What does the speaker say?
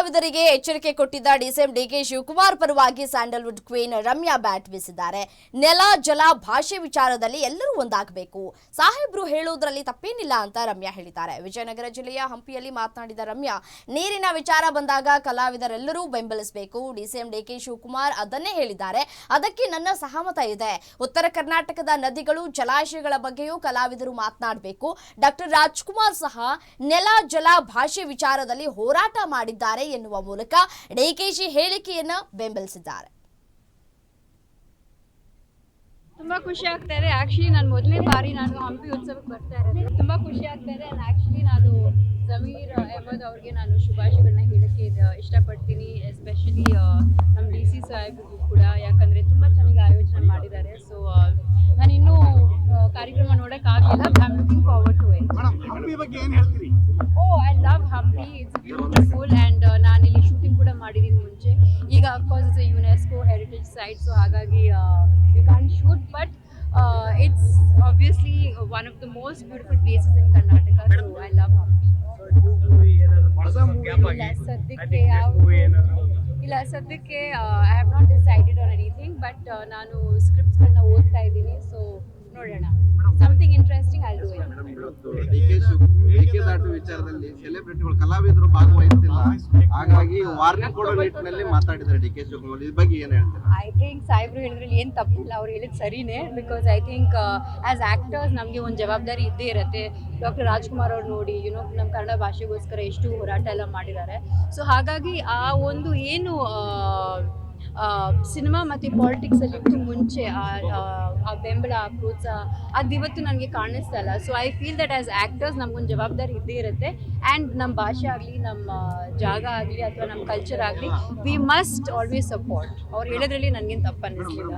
ಕಲಾವಿದರಿಗೆ ಎಚ್ಚರಿಕೆ ಕೊಟ್ಟಿದ್ದ ಡಿಸಿಎಂ ಡಿಕೆ ಶಿವಕುಮಾರ್ ಪರವಾಗಿ ಸ್ಯಾಂಡಲ್ವುಡ್ ಕ್ವೀನ್ ರಮ್ಯಾ ಬ್ಯಾಟ್ ಬೀಸಿದ್ದಾರೆ. ನೆಲ ಜಲ ಭಾಷೆ ವಿಚಾರದಲ್ಲಿ ಎಲ್ಲರೂ ಒಂದಾಗಬೇಕು, ಸಾಹೇಬ್ರು ಹೇಳುವುದರಲ್ಲಿ ತಪ್ಪೇನಿಲ್ಲ ಅಂತ ರಮ್ಯಾ ಹೇಳಿದ್ದಾರೆ. ವಿಜಯನಗರ ಜಿಲ್ಲೆಯ ಹಂಪಿಯಲ್ಲಿ ಮಾತನಾಡಿದ ರಮ್ಯಾ, ನೀರಿನ ವಿಚಾರ ಬಂದಾಗ ಕಲಾವಿದರೆಲ್ಲರೂ ಬೆಂಬಲಿಸಬೇಕು. ಡಿಸಿಎಂ ಡಿಕೆ ಶಿವಕುಮಾರ್ ಅದನ್ನೇ ಹೇಳಿದ್ದಾರೆ, ಅದಕ್ಕೆ ನನ್ನ ಸಹಮತ ಇದೆ. ಉತ್ತರ ಕರ್ನಾಟಕದ ನದಿಗಳು ಜಲಾಶಯಗಳ ಬಗ್ಗೆಯೂ ಕಲಾವಿದರು ಮಾತನಾಡಬೇಕು. ಡಾಕ್ಟರ್ ರಾಜ್ಕುಮಾರ್ ಸಹ ನೆಲ ಜಲ ಭಾಷೆ ವಿಚಾರದಲ್ಲಿ ಹೋರಾಟ ಮಾಡಿದ್ದಾರೆ ಎನ್ನುವ ಮೂಲಕ ಡಿಕೆಶಿ ಹೇಳಿಕೆಯನ್ನು ಬೆಂಬಲಿಸಿದ್ದಾರೆ. ತುಂಬಾ ಖುಷಿ ಆಗ್ತಾ ಇದೆ. ಆಕ್ಚುಲಿ ನಾನು ಮೊದಲನೇ ಬಾರಿ ನಾನು ಹಂಪಿ ಉತ್ಸವಕ್ಕೆ ಬರ್ತಾ ಇರೋದು. ತುಂಬಾ ಖುಷಿ ಆಗ್ತಾ ಇದೆ. ಆಕ್ಚುಲಿ ನಾನು ಜಮೀರ್ ಅಹಮದ್ ಅವ್ರಿಗೆ ನಾನು ಶುಭಾಶಯಗಳನ್ನ ಹೇಳಕ್ಕೆ ಇಷ್ಟಪಡ್ತೀನಿ. ಎಸ್ಪೆಷಲಿ ನಮ್ಮ DC ಸಾಹೇಬ್ರಿಗೂ ಕೂಡ, ಯಾಕಂದ್ರೆ ತುಂಬಾ ಚೆನ್ನಾಗಿ ಆಯೋಜನೆ ಮಾಡಿದ್ದಾರೆ. ಸೊ ನಾನು ಇನ್ನೂ ಕಾರ್ಯಕ್ರಮ ನೋಡೋಕ್ಕಾಗಲಿಲ್ಲ. I am looking forward to it. Hampi ಬಗ್ಗೆ ಏನು ಹೇಳ್ತೀರಿ? I love Hampi, it's beautiful. And ನಾನು ಇಲ್ಲಿ ಶೂಟಿಂಗ್ ಕೂಡ ಮಾಡಿದ್ದೀನಿ ಮುಂಚೆ. ಈಗ of course it's UNESCO heritage site, so ಹಾಗಾಗಿ you can shoot, but it's obviously one of the most beautiful places in Karnataka, so I love Hampi. ಇಲ್ಲ ಸದ್ಯಕ್ಕೆ I have not decided on anything, but ನಾನು ಸ್ಕ್ರಿಪ್ಟ್ಸ್ಗಳನ್ನ ಓದ್ತಾ ಇದ್ದೀನಿ, so ನೋಡೋಣ. Something interesting I will do it. Mekedatu ವಿಚಾರದಲ್ಲಿ ಸೆಲೆಬ್ರಿಟಿಗಳು ಕಲಾವಿದರು ಭಾಗವಹಿಸ್ತಿಲ್ಲ, ಹಾಗಾಗಿ warning ಕೊಡೋ ನಿಟ್ಟಿನಲ್ಲಿ ಮಾತಾಡಿದ್ದಾರೆ ಡಿಕೆ ಶಿವಕುಮಾರ್. ಇದ್ರ ಬಗ್ಗೆ ಏನು ಹೇಳ್ತಾರೆ? ಐ ಥಿಂಕ್ ಸಾಹೇಬ್ರು ಹೇಳಿದ್ರಲ್ಲಿ ಏನು ತಪ್ಪಿಲ್ಲ, ಅವ್ರು ಹೇಳಿದ್ ಸರಿನೇ. Because I think as actors ನಮಗೆ ಒಂದು ಜವಾಬ್ದಾರಿ ಇದ್ದೇ ಇರುತ್ತೆ. ಡಾಕ್ಟರ್ ರಾಜ್ಕುಮಾರ್ ಅವ್ರು ನೋಡಿ ನಮ್ಮ ಕನ್ನಡ ಭಾಷೆಗೋಸ್ಕರ ಎಷ್ಟು ಹೋರಾಟ ಎಲ್ಲ ಮಾಡಿದ್ದಾರೆ. ಸೊ ಹಾಗಾಗಿ ಆ ಒಂದು ಏನು ಸಿನಿಮಾ ಮತ್ತು ಪಾಲಿಟಿಕ್ಸಲ್ಲಿ ಮುಂಚೆ ಆ ಬೆಂಬಲ, ಆ ಪ್ರೋತ್ಸಾಹ ಅದಿವತ್ತು ನನಗೆ ಕಾಣಿಸ್ತಾ ಇಲ್ಲ. So I feel that as actors ನಮಗೊಂದು ಜವಾಬ್ದಾರಿ ಇದ್ದೇ ಇರುತ್ತೆ. ಆ್ಯಂಡ್ ನಮ್ಮ ಭಾಷೆ ಆಗಲಿ, ನಮ್ಮ ಜಾಗ ಆಗಲಿ, ಅಥವಾ ನಮ್ಮ ಕಲ್ಚರ್ ಆಗಲಿ, ವಿ ಮಸ್ಟ್ ಆಲ್ವೇಸ್ ಸಪೋರ್ಟ್. ಅವ್ರು ಹೇಳೋದ್ರಲ್ಲಿ ನನಗೇನು ತಪ್ಪು ಅನ್ನಿಸ್ಲಿಲ್ಲ.